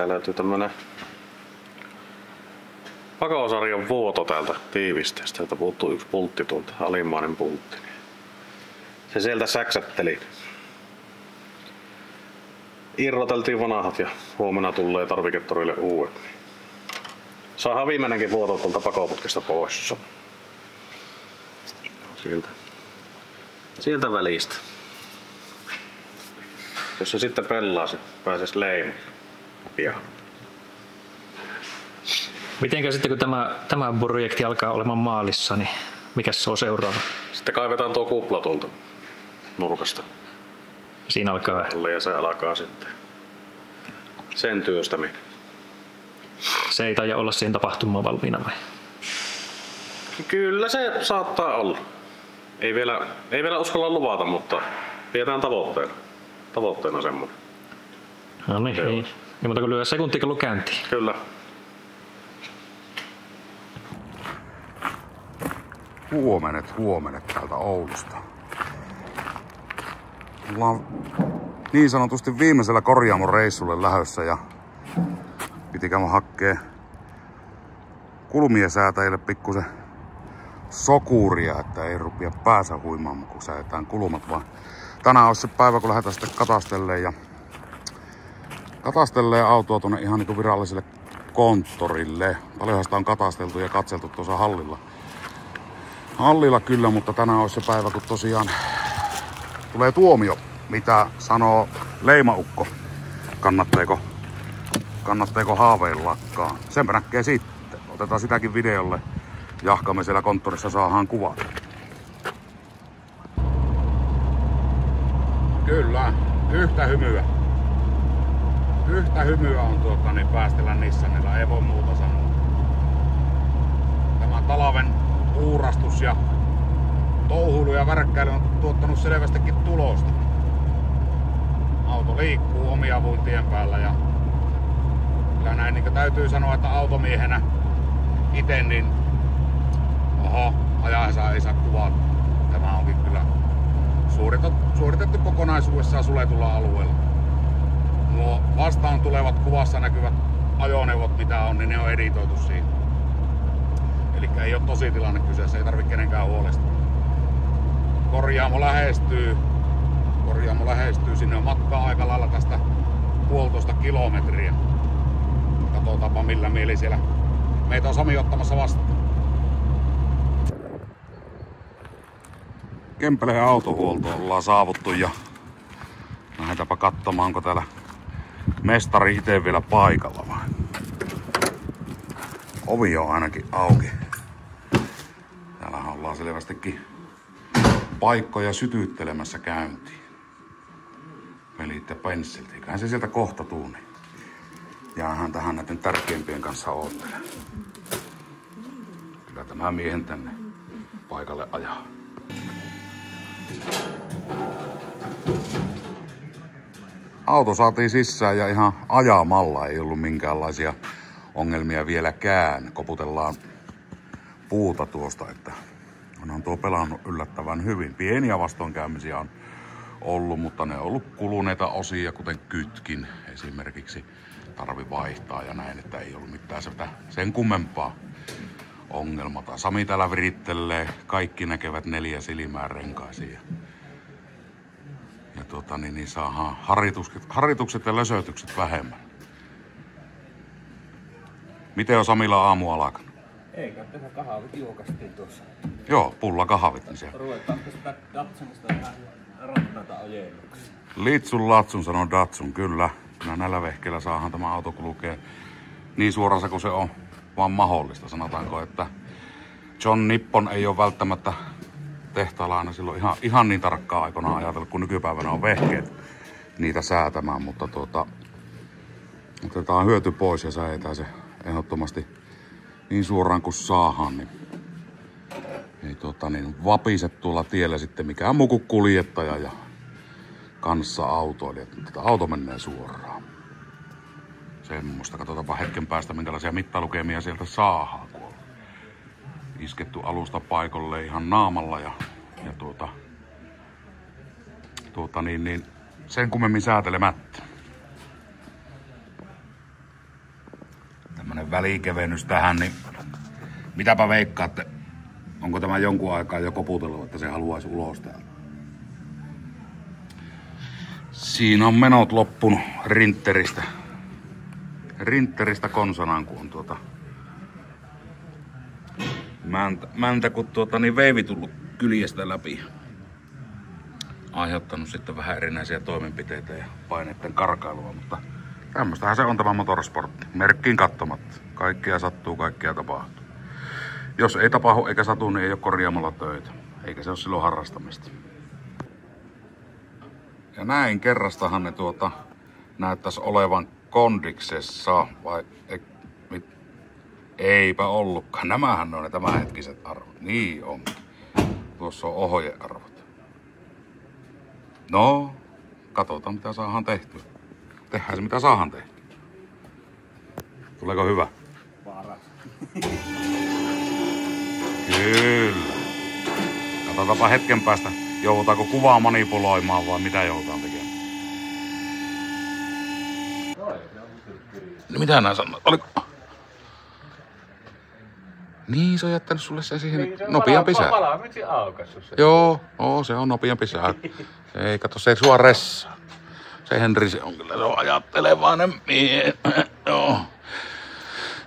löytyy tämmönen pakosarjan vuoto täältä tiivisteestä. Täältä puuttuu yksi pultti tuolta, alimmainen pultti. Se sieltä säksätteli. Irroteltiin vanhat ja huomenna tulee tarviketorille uudet. Saadaan viimeinenkin vuoto tuolta pakoputkesta pois. Sieltä välistä. Jos se sitten pelaa, se pääsisi leimaan pian. Mitenkä sitten kun tämä projekti alkaa olemaan maalissa, niin mikä se on seuraava? Sitten kaivetaan tuo kupla tuolta nurkasta. Siinä alkaa. Ja se alkaa sitten sen työstäminen. Se ei taida olla siihen tapahtumaan valmiina vai? Kyllä se saattaa olla. Ei vielä uskalla luvata, mutta pidetään tavoitteena. Tavoitteena semmoinen. No niin, ei muuta kuin lyö sekuntikello käyntiin. Kyllä. Huomenet täältä Oulusta. Ollaan niin sanotusti viimeisellä korjaamon reissulle lähdössä ja pitikään hakkee kulmien säätäjille pikkusen sokuria, että ei rupia päänsä huimaan, kun säädetään kulmat, vaan tänään olisi se päivä, kun lähdetään sitten katastelee autoa tuonne ihan niin viralliselle konttorille. Paljonhan sitä on katasteltu ja katseltu tuossa hallilla kyllä, mutta tänään olisi se päivä, kun tosiaan tulee tuomio, mitä sanoo leimaukko. Kannattaako haaveillakaan? Senpä näkee sitten. Otetaan sitäkin videolle. Jahka me siellä konttorissa saadaan kuvata. Kyllä, yhtä hymyä. Yhtä hymyä on päästellä Nissanilla, ei voi muuta sanoa. Tämä talven uurastus ja touhuilu ja värkkäily on tuottanut selvästikin tulosta. Auto liikkuu omia avuin tien päällä ja kyllä näin niin täytyy sanoa, että automiehenä ite niin ajaessa ei saa kuvaa. Tämä onkin kyllä suoritettu kokonaisuudessaan suljetulla alueella. Nuo vastaan tulevat kuvassa näkyvät ajoneuvot mitä on, niin ne on editoitu siinä. Eli ei ole tosi tilanne kyseessä, ei tarvitse kenenkään huolestua. Korjaamo lähestyy, sinne on matkaa aika lailla tästä 1,5 kilometriä. Katsotaanpa millä mieli siellä meitä on Sami ottamassa vastaan. Kempeleen autohuolto ollaan saavuttu ja lähdetäänpä katsomaan, onko täällä mestari itse vielä paikalla vai. Ovi on ainakin auki. Täällähän ollaan selvästikin paikkoja sytyttelemässä käyntiin. Pelit ja pensselit. Eiköhän se sieltä kohta tuu, niin jäähän tähän näiden tärkeimpien kanssa oottelemaan. Kyllä tämä miehen tänne paikalle ajaa. Auto saatiin sisään ja ihan ajamalla ei ollut minkäänlaisia ongelmia vieläkään. Koputellaan puuta tuosta, että onhan tuo pelannut yllättävän hyvin. Pieniä vastoinkäymisiä on ollut, mutta ne on ollut kuluneita osia, kuten kytkin esimerkiksi tarvi vaihtaa ja näin, että ei ollut mitään sen kummempaa ongelmata. Sami täällä virittelee, kaikki näkevät 4 silmää renkaisiin. Ja niin saadaan harritukset ja lösötykset vähemmän. Miten on Samilla aamu alkanut? Eikä, tässä kahvit juokastiin tuossa. Joo, pulla kahvit. Niin siellä. Ruvetaanko sitä Datsumista rattaita ajelluksia? Litsun latsun sanoo Datsun, kyllä. Kyllä näillä vehkeillä saadaan tämä auto kulkee niin suorassa kuin se on vaan mahdollista. Sanotaanko, että John Nippon ei ole välttämättä tehtaalla aina silloin ihan niin tarkkaan aikoinaan ajatellut, kun nykypäivänä on vehkeet niitä säätämään, mutta otetaan hyöty pois ja säädetään se ehdottomasti niin suoraan kuin saadaan, niin ei vapise tuolla tiellä sitten mikään muu kuin kuljettaja ja kanssa-autoilija. Auto menee suoraan. Semmoista. Katsotaanpa hetken päästä, minkälaisia mittalukemia sieltä saadaan, kun on isketty alusta paikalle ihan naamalla ja sen kummemmin säätelemättä. Tämmönen välikevennys tähän, niin mitäpä veikkaatte? Onko tämä jonkun aikaa jo koputellut, että se haluaisi ulos täältä? Siinä on menot loppunut Rinteristä. Rinteristä konsanaan, kun on mäntä kun veivi tullut kyljestä läpi. Aiheuttanut sitten vähän erinäisiä toimenpiteitä ja paineiden karkailua, mutta tämmöstähän se on tämä motorsportti. Merkkiin kattomatta. Kaikkea sattuu, kaikkea tapahtuu. Jos ei tapahdu eikä satu, niin ei ole korjaamalla töitä. Eikä se ole silloin harrastamista. Ja näin kerrastahan ne näyttäisi olevan kondiksessa, vai eipä ollutkaan. Nämähän on ne tämänhetkiset arvot. Niin onkin. Tuossa on ohjearvot. No, katsotaan mitä saadaan tehtyä. Tehdään se mitä saadaan tehtyä. Tuleeko hyvä? Paras. Kyllä. Katsotaanpa hetken päästä, joudutaanko kuvaa manipuloimaan vai mitä joudutaan tekemään. No mitä nää sanoo? Oliko? Niin, se on jättänyt sulle se siihen niin, nopean pisään. Valmiiksi aukassut se. Joo, se on nopean pisään. Ei, kato, se ei sua ressaa. Se Henri, se on kyllä, se on ajattelevainen mies. Joo,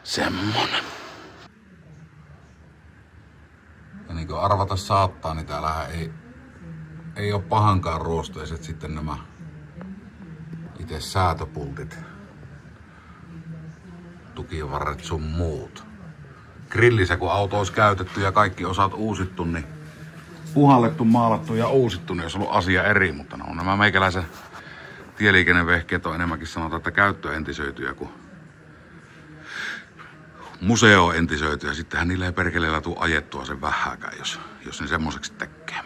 semmonen. Ja niin kuin arvata saattaa, niin täällähän ei ole pahankaan ruosteiset sitten nämä itse säätöpultit. Tukivarret sun muut. Grillissä kun auto olisi käytetty ja kaikki osat uusittu, niin puhallettu, maalattu ja uusittu, niin olisi ollut asia eri. Mutta no, nämä meikäläisen tieliikennevehkeet on enemmänkin sanotaan, että käyttöentisöityjä kuin museoentisöityjä. Sittenhän niillä ei perkeleellä tule ajettua sen vähääkään, jos ne semmoiseksi tekee.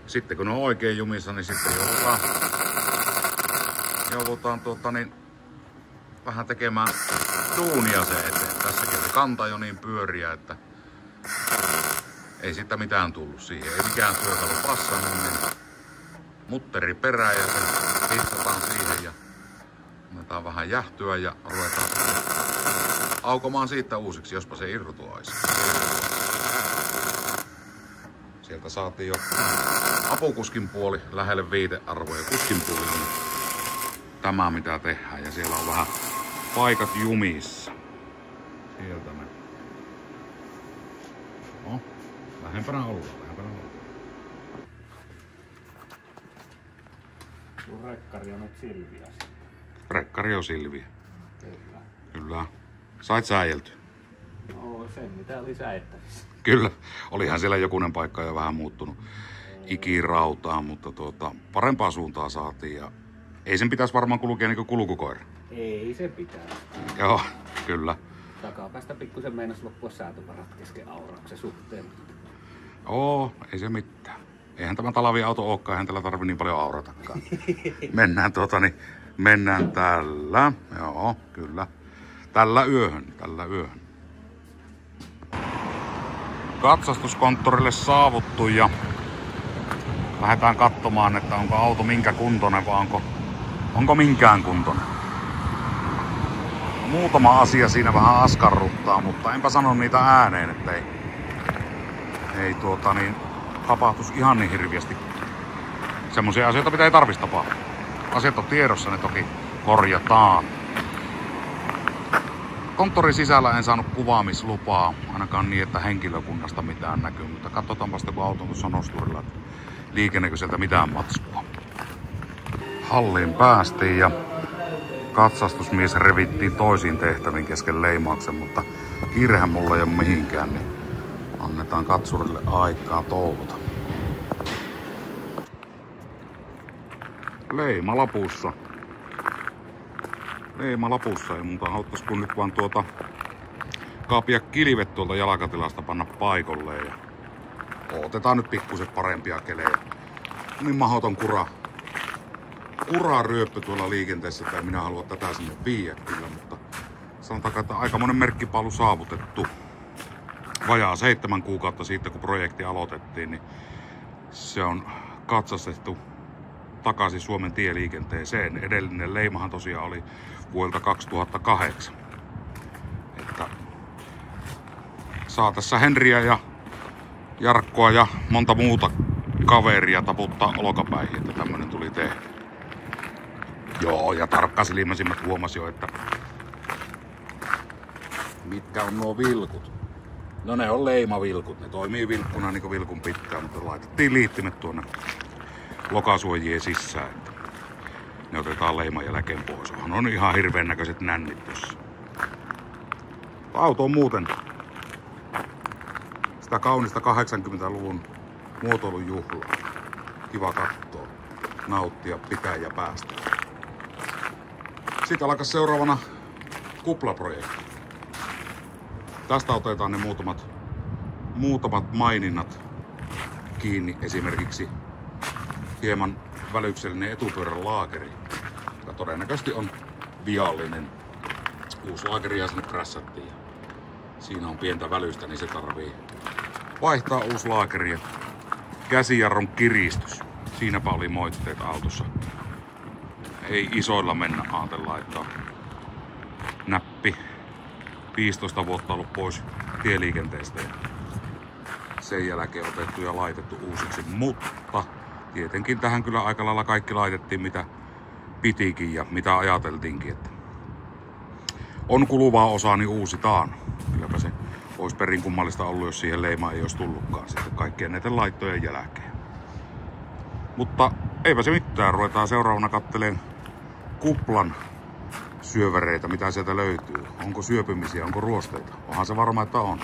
Sitten kun ne on oikein jumissa, niin sitten joudutaan vähän tekemään duunia se eteen. Tässäkin se kanta jo niin pyöriä, että ei siitä mitään tullut siihen. Ei mikään työkalu passannut, niin mutteri perään ja se hitsataan siihen ja annetaan vähän jähtyä ja ruvetaan aukomaan siitä uusiksi, jospa se irtoaisi. Sieltä saatiin jo apukuskin puoli lähelle viitearvoja. Kuskin puoli on tämä mitä tehdään ja siellä on vähän paikat jumissa. Sieltä me. No, lähempänä ollaan. Sun rekkari on nyt Silviä. Rekkari on Silviä. Kyllä. Sait sääjeltyä? No sen mitä oli säittävissä. Kyllä. Olihan siellä jokunen paikka jo vähän muuttunut ikirautaan, mutta parempaa suuntaa saatiin ja ei sen pitäisi varmaan kulkea niin kuin kulkukoira. Ei se pitää. Joo, kyllä. Takapäästä pikkusen meinas loppua säätövarat kesken aurauksen suhteen. Ei se mitään. Eihän tämä talviauto olekaan, eihän tällä tarvi niin paljon auratakaan. Mennään tällä. Joo, kyllä. Tällä yöhön. Katsastuskonttorille saavuttu ja lähdetään katsomaan, että onko auto minkä kuntoinen vai onko minkään kuntoinen. Muutama asia siinä vähän askarruttaa, mutta enpä sano niitä ääneen, että ei tapahtuisi ihan niin hirviästi. Semmoisia asioita mitä ei tarvitsisi tapahtua. Asiat on tiedossa, ne toki korjataan. Konttorin sisällä en saanut kuvaamislupaa, ainakaan niin, että henkilökunnasta mitään näkyy, mutta katsotaanpa sitä, kun auto tuossa nosturilla, että liikenneekö sieltä mitään matskua. Halliin päästiin ja katsastusmies revittiin toisiin tehtäviin kesken leimauksen, mutta kiirehän mulla ei ole mihinkään, niin annetaan katsurille aikaa touhuta. Leima lapussa. Leima lapussa, ei muuta auttaisi kun nyt vaan kaapia kilvet tuolta jalkatilasta panna paikolleen ja otetaan nyt pikkuset parempia kelejä. Niin mahdoton kuraryöppö tuolla liikenteessä, että minä haluan tätä sinne viiä kyllä, mutta sanotaan, että aikamoinen merkkipaalu saavutettu. vajaa 7 kuukautta siitä, kun projekti aloitettiin, niin se on katsastettu takaisin Suomen tieliikenteeseen. Edellinen leimahan tosiaan oli vuodelta 2008. Että saa tässä Henriä ja Jarkkoa ja monta muuta kaveria taputtaa olkapäihin, että tämmönen tuli tehdä. Joo, ja tarkkasilmäisimmät huomasi jo, että mitkä on nuo vilkut. No ne on leimavilkut, ne toimii vilkkuna niin kuin vilkun pitää, mutta laitettiin liittimet tuonne lokasuojien sisään, että ne otetaan leiman jälkeen pois. On ihan hirveän näköiset nännit tossa. Auto on muuten sitä kaunista 80-luvun muotoilun juhlaa. Kiva katsoa, nauttia, pitää ja päästä. Sitten alkaa seuraavana kuplaprojekti. Tästä otetaan ne muutamat maininnat kiinni. Esimerkiksi hieman välyksellinen etupyörän laakeri, joka todennäköisesti on viallinen. Uusi laakeri sinne prässättiin. Siinä on pientä välystä, niin se tarvii vaihtaa uusi laakeri. Käsijarron kiristys. Siinäpä oli moitteet autossa. Ei isoilla mennä, ajatellaan, että näppi 15 vuotta ollut pois tieliikenteestä. Sen jälkeen otettu ja laitettu uusiksi, mutta tietenkin tähän kyllä aika lailla kaikki laitettiin, mitä pitikin ja mitä ajateltiinkin, että on kuluvaa osaa, niin uusitaan. Kylläpä se olisi perin kummallista ollut, jos siihen leimaa ei olisi tullutkaan sitten kaikkien näiden laittojen jälkeen. Mutta eipä se mitään, ruvetaan seuraavana katteleen kuplan syöväreitä, mitä sieltä löytyy. Onko syöpymisiä, onko ruosteita? Onhan se varma, että on.